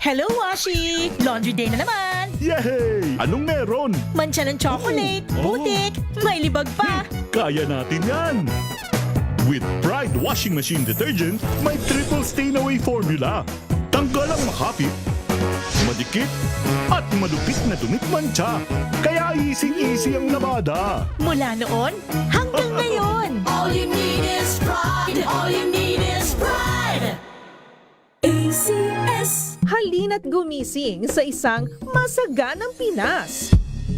Hello, Washi! Laundry day na naman! Yay! Anong meron? Mancha ng chocolate, Oh. putik, may libag pa! Kaya natin yan! With Pride Washing Machine Detergent, may triple stain-away formula. Tanggal ang makapit, madikit, at malupit na dumit mancha. Kaya easy-easy ang labada. Mula noon hanggang ngayon! All you need is pride. All you need is pride. ACS. Halina't gumising sa isang masaganang Pinas,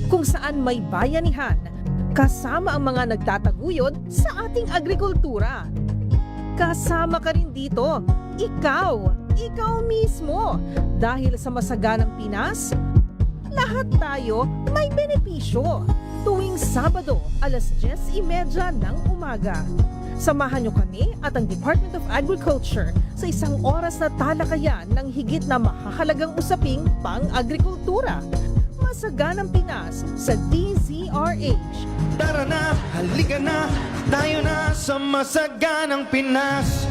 kung saan may bayanihan, kasama ang mga nagtataguyod sa ating agrikultura. Kasama ka rin dito, ikaw mismo. Dahil sa masaganang Pinas, lahat tayo may benepisyo. Tuwing Sabado, alas 10:30 ng umaga. Samahan niyo kami at ang Department of Agriculture sa isang oras na talakayan ng higit na mahahalagang usaping pang-agrikultura. Masaganang Pinas sa DZRH. Tara na, halika na, tayo na sa masaganang Pinas.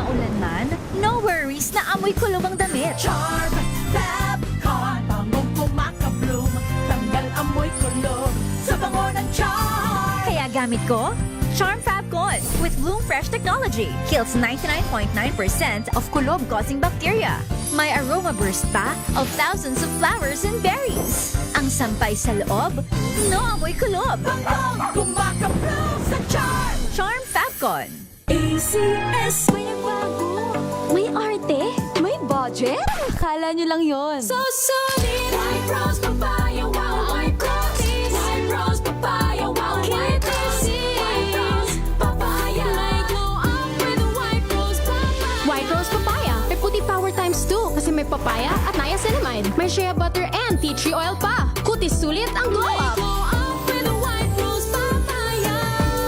Maulan man, no worries na amoy kulong ang damit. Charm, Fabcon, bangong kumakabloom. Tanggal amoy kulog sa bango ng charm. Kaya gamit ko, Charm Fabcon with Bloom Fresh technology. Kills 99.9% of kulob-causing bacteria. May aroma burst pa of thousands of flowers and berries. Ang sampay sa loob, no amoy kulob. Bangong kumakabloom sa charm. Charm Fabcon. ACS. May nagbago, may arte, may budget. Akala nyo lang yon. So solid. White rose papaya, wow, white rose. White rose papaya, wow, white rose. White rose papaya. May glow up with white rose papaya. White Rose Papaya. May puti power times 2 kasi may papaya at niacinamide. May shea butter and tea tree oil pa. Kutis sulit ang glow May up. glow up with white rose papaya.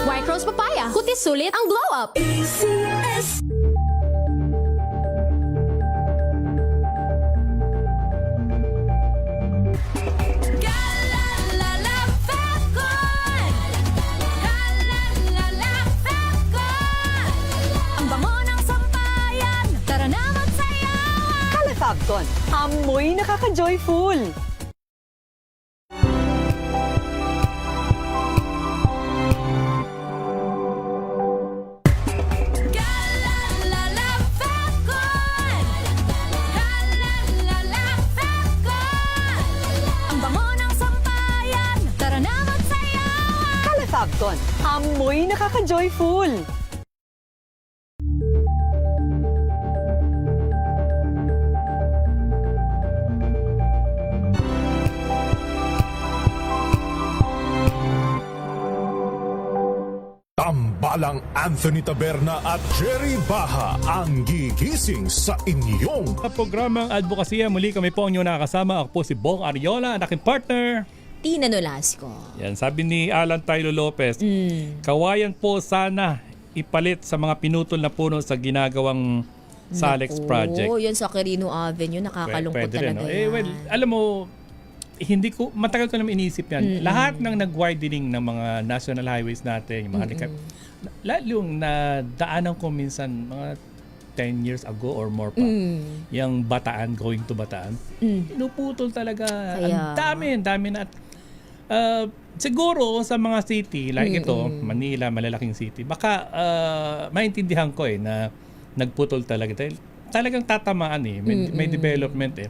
White Rose Papaya. Kutis sulit ang glow up. ACS. Galalala Fabcon. Galalala Fabcon. Ang bango ng sampayan. Tara na magsayawan. Calafabcon, amoy nakaka-joyful! Galalala Fabcon. Galalala Fabcon. Ang bango ng sampayan. Tara na magsayawan. Calafabcon, amoy nakaka-joyful! Tambalang Anthony Taberna at Jerry Baha ang gigising sa inyong Sa programang Advokasya, muli kami po ang inyong nakakasama. Ako po si Bong Ariola, ang aking partner. Tina Nolasco. Yan, sabi ni Alan Tylo Lopez, kawayan po sana ipalit sa mga pinutol na puno sa ginagawang Salex project. Oo, yun sa Quirino Avenue. Nakakalungkot Pwede rin, talaga no? yan. Well, alam mo, matagal ko naman inisip yan. Lahat ng nag-widening ng mga national highways natin, yung mga lalong na daanan ko minsan mga 10 years ago or more pa. Yung Bataan, going to Bataan. Pinuputol talaga. Ang dami na. Siguro sa mga city, like ito, Manila, malalaking city, baka maintindihan ko na nagputol talaga. Dahil talagang tatamaan may development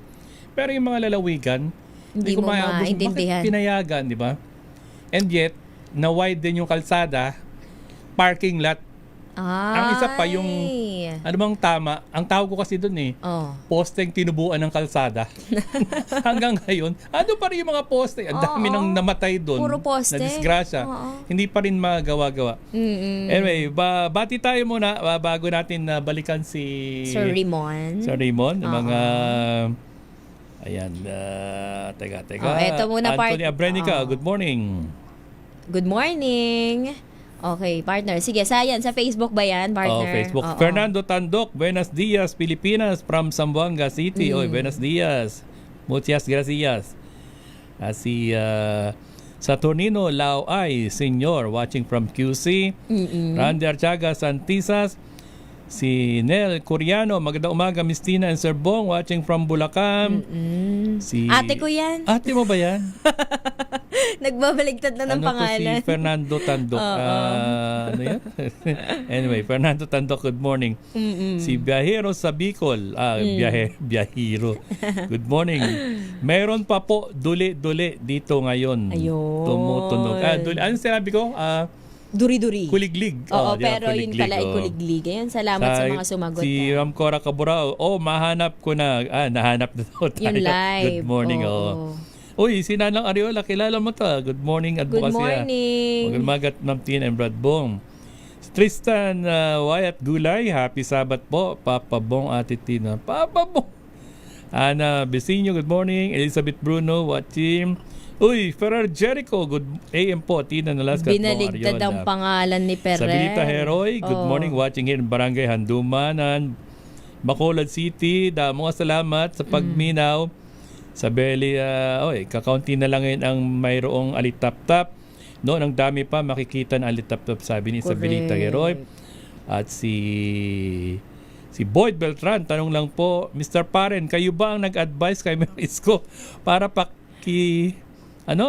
Pero yung mga lalawigan, Hindi mo maintindihan. Bakit pinayagan, di ba? And yet, na-widen yung kalsada, parking lot. Ang isa pa yung, ano bang tama, ang tawag ko kasi dun posteng tinubuan ng kalsada. Hanggang ngayon, ano pa rin yung mga poste? Ang dami nang namatay dun. Puro poste. Na disgrasya. Hindi pa rin magawa-gawa. Anyway, bati tayo muna bago natin balikan si Sir Raymond. Sir Raymond, ng mga ayan, teka. Eto muna, Anthony Abrenica, good morning. Good morning. Okay, partner. Sige, sa Facebook ba yan, partner? Facebook. Oo. Fernando Tandok, Buenos Dias, Pilipinas, from Zamboanga City. Oy, Buenos Dias. Muchas gracias. Si Saturnino Lauay Senior watching from QC. Randy Archaga Santisas. Si Nel Coriano, magandang umaga Miss Tina and Sir Bong watching from Bulacan. Si Ate ko yan. Ate mo ba yan? Nagbabaligtad na ng pangalan. Si Fernando Tandok. Ano yan? Anyway, Fernando Tandok, good morning. Si Biyahero sa Bicol. Biyahero. Good morning. Meron pa po duli-duli dito ngayon. Ayun. Tumutunog. Duli. Ano sinabi ko? Duri-duri. Kuliglig. Oo, di ba? pero yun pala ay kuliglig. Ayan, salamat sa mga sumagot. Si Ramcora Caburao, mahanap ko na. Nahanap na daw tayo. Yung live. Good morning. Uy, si Nanang Ariola, kilala mo to. Good morning. Good morning. Magandang umaga, Ma'am Tina and Brad Bong. Si Tristan Wyatt Gulay, happy Sabat po. Papa Bong, Ate Tina. Papa Bong. Ana Besinyo, good morning. Elizabeth Bruno, watching. Uy, Ferrer Jericho, good AM po. Tina Nalascat po, Binaligtad ang pangalan ni Ferrer. Sabilita Heroy, good morning. Watching here in Barangay Handumanan, Bacolod City. Mga salamat sa pagminaw. Sa Beli, kakaunti na lang ngayon ang mayroong alitap-tap. Noon, ang dami pa makikita ng alitap-tap, sabi ni Sabilita Heroy. At si Boyd Beltran, tanong lang po, Mr. Paren, kayo ba ang nag-advise kay Merisco para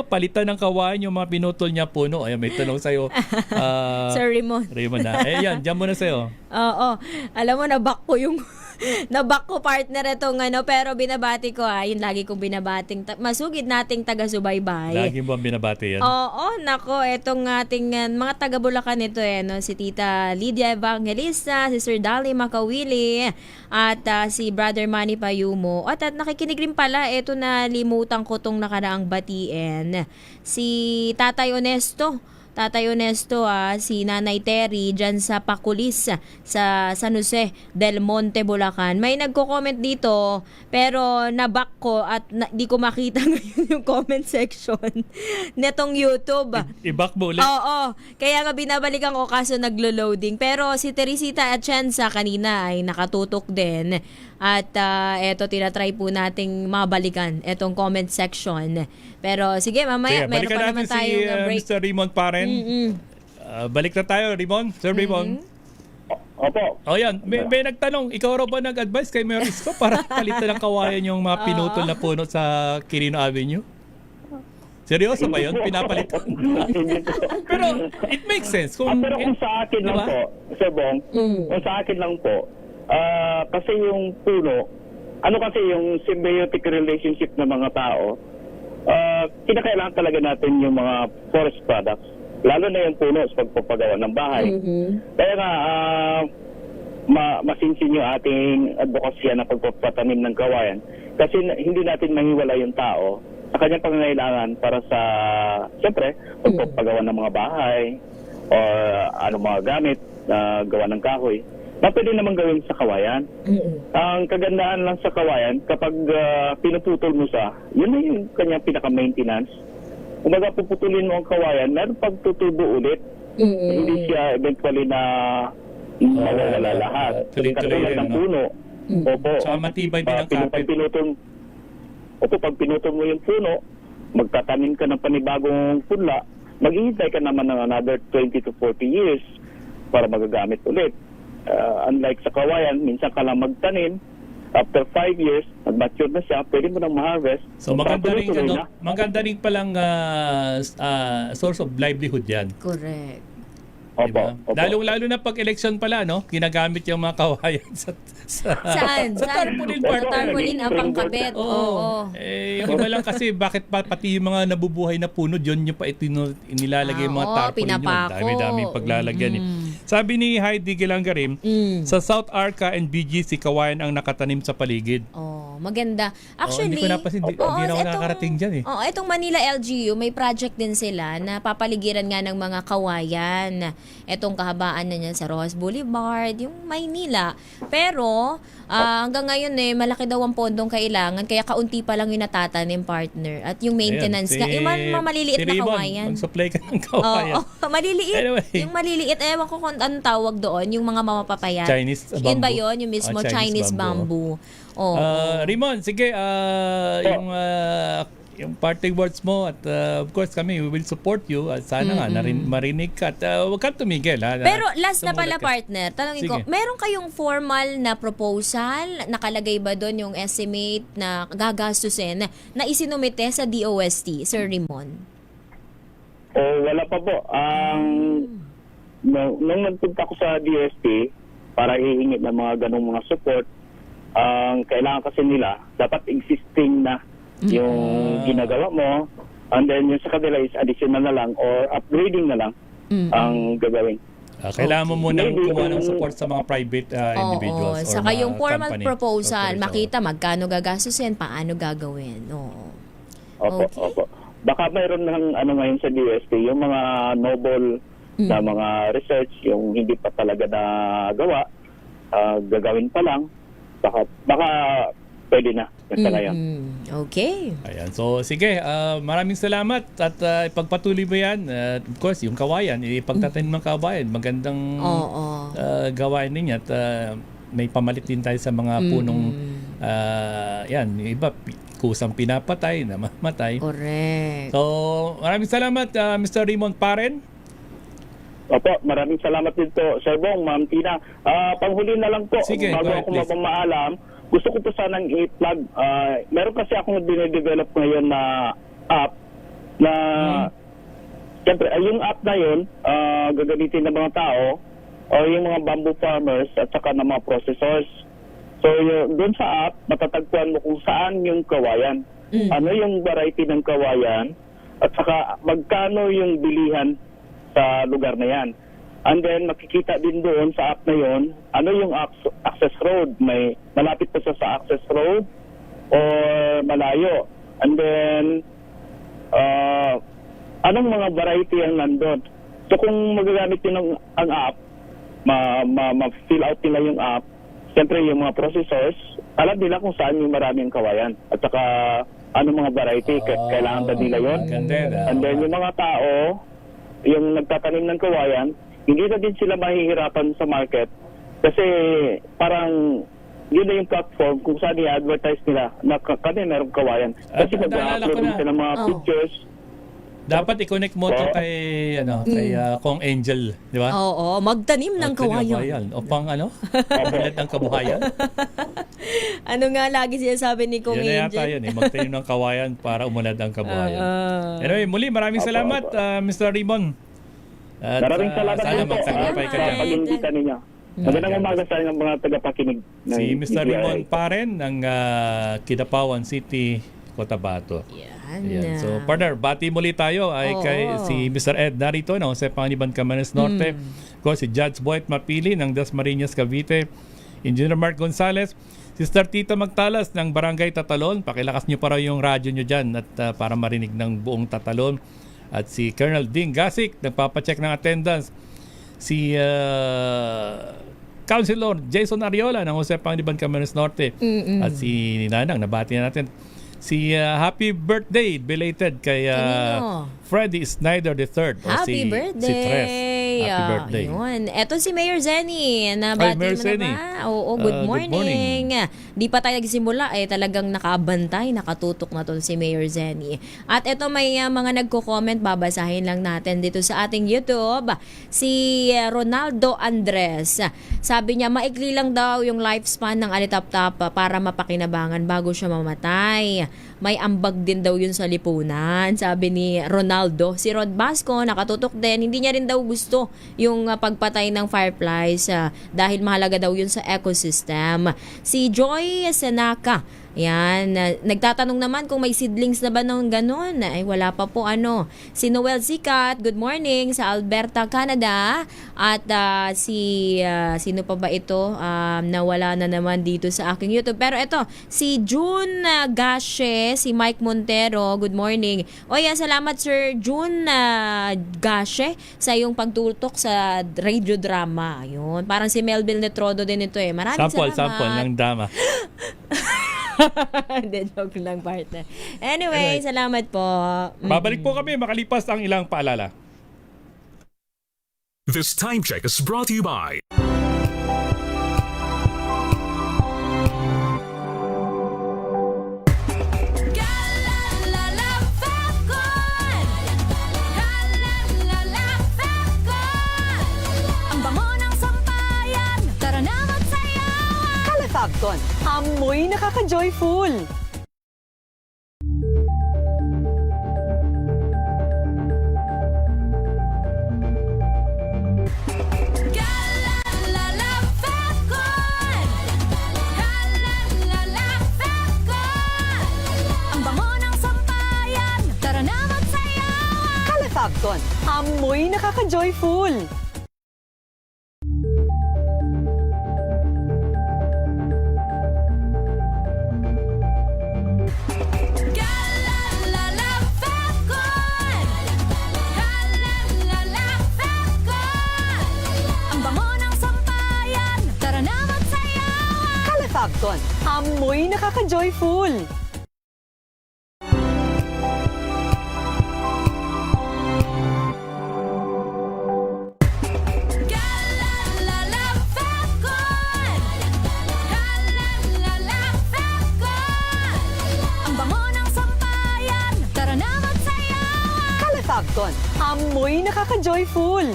palitan ng kawain yung mga pinutol niya puno? Ayan, may tanong sa'yo. Sir Raymond. Raymond na. Yan, dyan muna sa'yo. Oo. Alam mo, nabak ko partner itong pero binabati ko yun lagi kong binabating masugid nating taga-subaybay. Lagi mo ang binabati yan. Oo, nako, etong ating mga taga-Bulacan ito si Tita Lydia Evangelista, si Sir Dali Makawili, at si Brother Manny Payumo. At nakikinig rin pala, ito na limutan ko tong nakaraang batiin. Si Tatay Honesto, si Nanay Terry dyan sa Pakulis sa San Jose del Monte, Bulacan. May nagko-comment dito pero naback ko at di ko makita ngayon yung comment section netong YouTube. I-back mo ulit? Oo. Kaya nga binabalikan ko kaso naglo-loading. Pero si Teresita Atienza kanina ay nakatutok din. At eto, tinatry po nating mabalikan etong comment section. Pero sige, mamaya meron pa naman tayong break. Mr. Raymond Paren. Balik na tayo, Raymond. Sir Raymond. Opo. Yan. May nagtanong, ikaw raw ba nag-advise kay Merisco para palitan ng kawayan yung mga pinutol na puno sa Quirino Avenue? Seryoso ba yun? Pinapalitan? Pero it makes sense. Pero kung sa akin lang po, Sir Bong, kung sa akin lang po, kasi yung puno, kasi yung symbiotic relationship ng mga tao, kinakailangan talaga natin yung mga forest products, lalo na yung puno sa pagpapagawa ng bahay. Kaya nga, masinsin yung ating advokasya na pagpapatanim ng kawayan kasi hindi natin mahiwala yung tao sa kanyang pangangailangan para sa, siyempre, pagpapagawa ng mga bahay or mga gamit na gawa ng kahoy na pwede naman gawin sa kawayan. Ang kagandaan lang sa kawayan, kapag pinuputol mo yun na yung kanyang pinaka-maintenance. Kung puputulin mo ang kawayan, meron pagtutubo ulit. Hindi siya eventually na mawawala lahat. Katulad ng puno. Opo. So, matibay din ang kapit. Pag pinutol mo yung puno, magtatanim ka ng panibagong punla, maghihintay ka naman ng another 20 to 40 years para magagamit ulit. Unlike sa kawayan, minsan ka lang magtanim, after 5 years, nag-mature na siya, pwede mo nang ma-harvest. So maganda rin palang source of livelihood yan. Correct. Diba? Lalo na pag election pala, ginagamit yung mga kawayan Saan? Sa tarpaulin part. Sa tarpaulin ang pangkabit. Oo. Yung iba lang kasi bakit pati yung mga nabubuhay na puno, yun yung pa nilalagay yung mga tarpaulin yun. Dami-dami paglalagyan. Sabi ni Heidi Gilangarim, sa South Arca and BGC, kawayan ang nakatanim sa paligid. Maganda. Actually, hindi ko napasin, hindi na ako nakakarating dyan itong Manila LGU, may project din sila na papaligiran nga ng mga kawayan. Etong kahabaan na niyan sa Rojas Boulevard, yung Maynila. Pero, hanggang ngayon malaki daw ang pondong kailangan, kaya kaunti pa lang yung natatanim, partner. At yung maintenance, yung maliliit na kawayan. Mag-supply ka ng kawayan. Maliliit. Anyway. Yung maliliit, ewan ko kung anong tawag doon, yung mga mamapapayat. Chinese bamboo. Yun ba yun? Yung mismo Chinese bamboo. Raymond, sige, yung yung parting words mo at of course kami we will support you at sana nga marinig ka at huwag kang tumigil. Ha, Pero last na sumulat pala, ka. partner, tanongin ko, Sige. meron kayong formal na proposal? Nakalagay ba doon yung estimate na gagastusin na isinumite sa DOST, Sir Ramon? O wala pa po. Nung nagpunta ko sa DST para hihingi ng mga ganong mga support, ang kailangan kasi nila, dapat existing na yung ginagawa mo, and then yung sa kanila is additional na lang or upgrading na lang ang gagawin. Kailangan mo muna Maybe, kumuha ng support sa mga private individuals. or Saka mga yung formal company, proposal, corporation. makita magkano gagastusin, paano gagawin. Oo. Opo, Okay. opo. Baka mayroon ng ngayon sa DST, yung mga noble na mga research, yung hindi pa talaga nagawa, gagawin pa lang, baka pwede na sa ngayon. Okay. Ayan. So, sige. Maraming salamat at ipagpatuloy mo yan. Of course, yung kawayan, ipagtatanim ng kawayan. Magandang gawain ninyo at may pamalit din tayo sa mga punong yan. Yung iba, kusang pinapatay, namamatay. Correct. So, maraming salamat, Mr. Ramon Paren. Opo, maraming salamat dito, Sir Bong, Ma'am Tina. Panghuli na lang po, Sige, bago go ahead, ako please. mapamaalam, gusto ko po sanang i-plug. Meron kasi akong dinedevelop ngayon na app na, siyempre, yung app na yun, gagamitin ng mga tao o yung mga bamboo farmers at saka ng mga processors. So, doon sa app, matatagpuan mo kung saan yung kawayan. Ano yung variety ng kawayan at saka magkano yung bilihan sa lugar na yan. And then, makikita din doon sa app na yon, ano yung access road. May malapit pa sa access road or malayo. And then, anong mga variety ang nandun. So, kung magagamit yun ang app, ma-fill out nila yung app, siyempre yung mga processors, alam nila kung saan yung maraming kawayan. At saka, anong mga variety, kailangan ba nila yun. And then, yung mga tao, yung nagtatanim ng kawayan, hindi na din sila mahihirapan sa market kasi parang yun na yung platform kung saan i-advertise nila na kami merong kawayan. Kasi nag-upload din sila ng mga pictures. Dapat i-connect mo to kay Kong Angel, di ba? Oo, magtanim ng kawayan. O pang Bulad ng kabuhayan. Ano nga lagi sinasabi ni Kong Yun na Angel? yata yun, magtanim ng kawayan para umunad ang kabuhayan. Anyway, muli maraming salamat, Mr. Ramon. At, Maraming salamat sana po magtagumpay ka dyan. pag-imbita ninyo. Magandang umaga sa inyo mga tagapakinig. Si Mr. Ramon Paren ng Kidapawan City, Cotabato. Yan. So, partner, bati muli tayo ay kay si Mr. Ed narito ng Jose Paniban Camarines Norte. Of course, si Judge Boyd Mapili ng Dasmariñas Cavite. Engineer Mark Gonzales. Sister Tita Magtalas ng Barangay Tatalon. Pakilakas nyo para yung radyo nyo dyan at para marinig ng buong Tatalon. At si Colonel Ding Gasik, nagpapacheck ng attendance. Si Councilor Jason Ariola ng Jose Paniban Camarines Norte. At si Ninanang, nabati na natin. Si happy birthday belated kay Freddy Snyder III. Happy birthday! Si Tres. Happy birthday. Yun. Eto si Mayor Zenny. Nabati Mayor mo Zenny. na ba? Oo, good morning. Good morning. Di pa tayo nagsimula talagang nakabantay, nakatutok na to si Mayor Zenny. At eto may mga nagko-comment, babasahin lang natin dito sa ating YouTube. Si Ronaldo Andres. Sabi niya, maikli lang daw yung lifespan ng alitap-tap para mapakinabangan bago siya mamatay. May ambag din daw yun sa lipunan, sabi ni Ronaldo. Si Rod Basco, nakatutok din, hindi niya rin daw gusto yung pagpatay ng fireflies dahil mahalaga daw yun sa ecosystem. Si Joy Senaka, yan, nagtatanong naman kung may seedlings na ba nung ganun. Ay, wala pa po Si Noel Zikat, good morning sa Alberta, Canada. At sino pa ba ito? Nawala na naman dito sa aking YouTube. Pero ito, si June Gashe, si Mike Montero, good morning. O yan, salamat Sir June Gashe sa iyong pagtutok sa radio drama. Yun, parang si Melville Netrodo din ito Maraming salamat. Sample ng drama. Hindi, joke lang, partner. Anyway, salamat po. Babalik po kami makalipas ang ilang paalala. This time check is brought to you by Falcon, amoy nakaka-joyful. Galalala Falcon! Galalala Falcon! Ang bango ng sampayan, tara na magsayawan! Kala Falcon, amoy nakaka-joyful. Galalala Falcon! Galalala Falcon! Ang bango ng sampayan, tara na magsayawan! Kala Falcon, amoy nakaka-joyful. Galalala Falcon! Galalala Falcon! Ang bango ng sampayan, tara na magsayawan! Kala Falcon, amoy nakaka-joyful.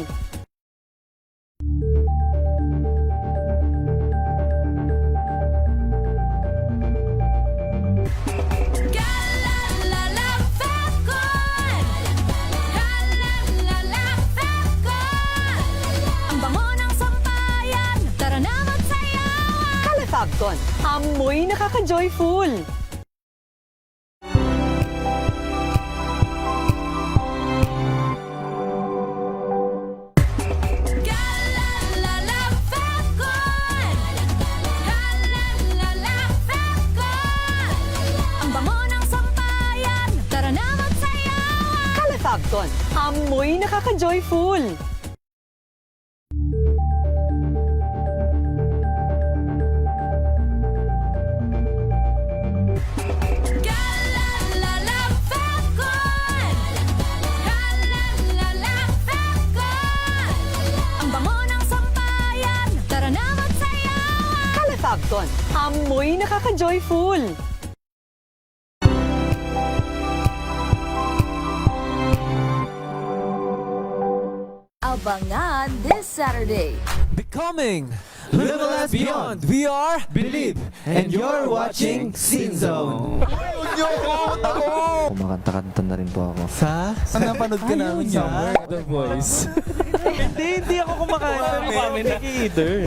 Galalala Falcon! Galalala Falcon! Ang bango ng sampayan, tara na magsayawan! Kala Falcon, amoy nakaka-joyful. Galalala Falcon! Galalala Falcon! Ang bango ng sampayan, tara na magsayawan! Kala Falcon, amoy nakaka-joyful. Galalala Falcon! Galalala Falcon! Ang bango ng sampayan, tara na magsayawan! Kala Falcon, amoy nakaka-joyful. Abangan this Saturday. Becoming Level Us Beyond. We are Believe. And you're watching Scene Zone. Kumakanta-kanta na rin po ako. Sa? Saan napanood ka namin yan? The Voice. Hindi ako kumakanta. Either.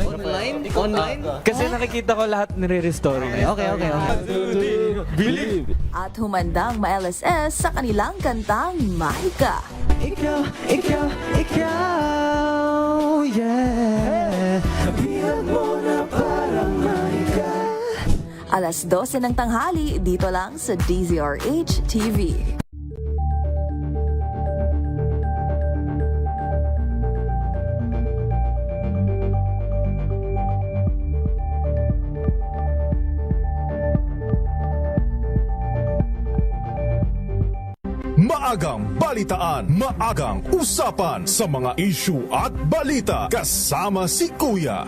Online? Kasi nakikita ko lahat nire-restore niya. Okay. Believe. At humandang ma-LSS sa kanilang kantang Mahika. Ikaw, yeah. Bihag mo na parang mahika. Alas 12 ng tanghali dito lang sa DZRH TV. Maagang balitaan, maagang usapan sa mga issue at balita. Kasama si Kuya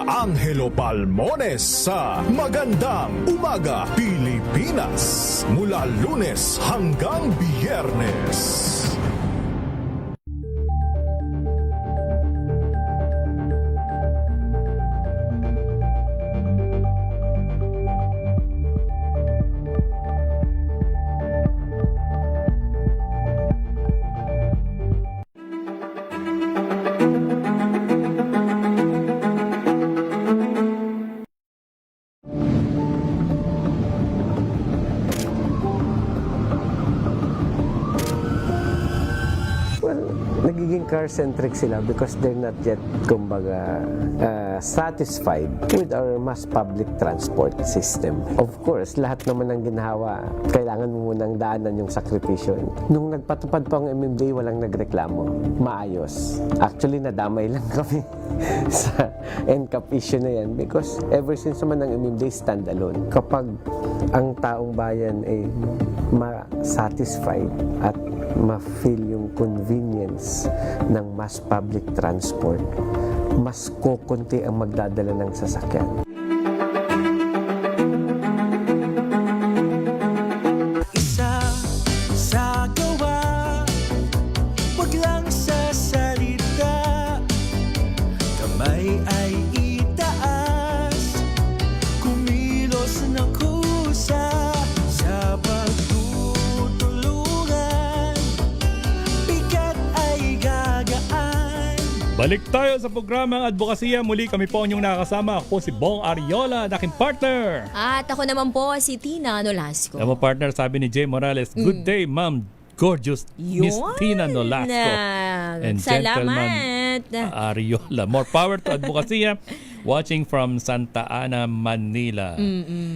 Angelo Palmones sa Magandang Umaga Pilipinas. Mula Lunes hanggang Biyernes. Nagiging car-centric sila because they're not yet, kumbaga, satisfied with our mass public transport system. Of course, lahat naman ng ginhawa, kailangan mo munang daanan yung sakripisyo. Nung nagpatupad pa ang MMDA, walang nagreklamo. Maayos. Actually, nadamay lang kami sa NCAP issue na yan because ever since naman ang MMDA stand-alone, kapag ang taong bayan ay ma-satisfied at ma-feel yung convenience ng mass public transport, mas kukunti ang magdadala ng sasakyan. Isa sa gawa, wag lang sa salita. Kamay ay itaas, Balik tayo sa programang Advokasya. Muli kami po ang inyong nakakasama. Ako si Bong Ariola, aking partner. At ako naman po si Tina Nolasco. Ako partner, sabi ni Jay Morales, good day, ma'am. Gorgeous Miss Yun. Tina Nolasco. And Salamat. gentleman Ariola. More power to Advokasya. Watching from Santa Ana, Manila.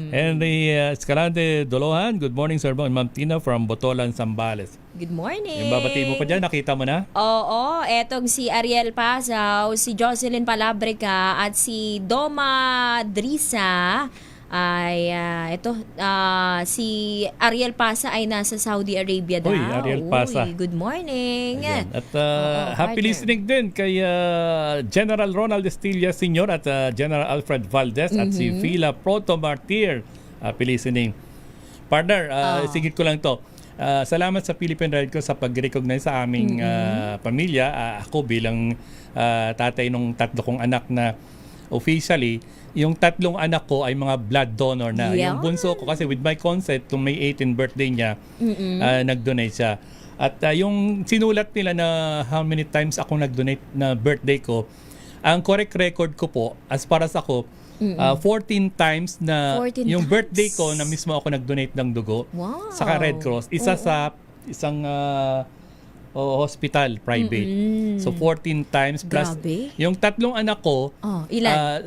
Henry Escalante Dolohan, good morning Sir Bong. Ma'am Tina from Botolan, Zambales. Good morning. Yung babati mo pa dyan, nakita mo na? Oo, etong si Ariel Pasaw, si Jocelyn Palabrica at si Doma Drisa ay si Ariel Pasa ay nasa Saudi Arabia daw. Uy, Ariel Pasa. Uy, good morning. Ayan. At partner. happy listening din kay General Ronald Estilla Sr. at General Alfred Valdez at si Fila Proto Martir. Happy listening. Partner, sigit ko lang to. Salamat sa Philippine Red Cross sa pag-recognize sa aming pamilya. Ako bilang tatay ng 3 kong anak na officially, yung 3 anak ko ay mga blood donor na. Yeah. Yung bunso ko kasi with my consent, kung may 18th birthday niya, nag-donate siya. At yung sinulat nila na how many times ako nag-donate na birthday ko, ang correct record ko po, as para sa ako, 14 times na 14 yung times. birthday ko na mismo ako nag-donate ng dugo Wow. sa Red Cross. Isa sa isang hospital, private. So 14 times plus Grabe. yung 3 anak ko, Ilan?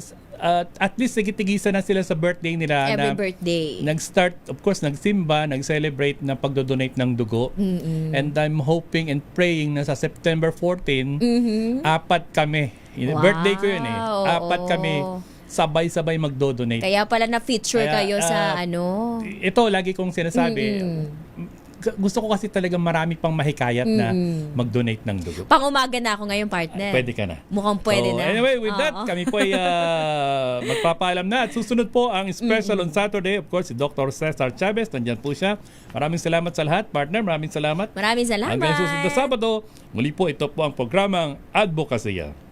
at least sigitigisan na sila sa birthday nila. Every na birthday. Nag-start, of course, nagsimba, nag-celebrate na pagdodonate ng dugo. And I'm hoping and praying na sa September 14, 4 kami. Wow. Birthday ko yun eh. 4 kami sabay-sabay magdodonate. Kaya pala na-feature Kaya, kayo sa ano. Ito, lagi kong sinasabi, gusto ko kasi talaga marami pang mahikayat na mag-donate ng dugo. Pang-umaga na ako ngayon, partner. Pwede ka na. Mukhang pwede So, na. anyway, with that, Oo. kami po ay magpapaalam na. At susunod po ang special on Saturday. Of course, si Dr. Cesar Chavez. Nandyan po siya. Maraming salamat sa lahat. Partner, maraming salamat. Maraming salamat. Hanggang susunod na Sabado, muli po ito po ang programang Advokasya.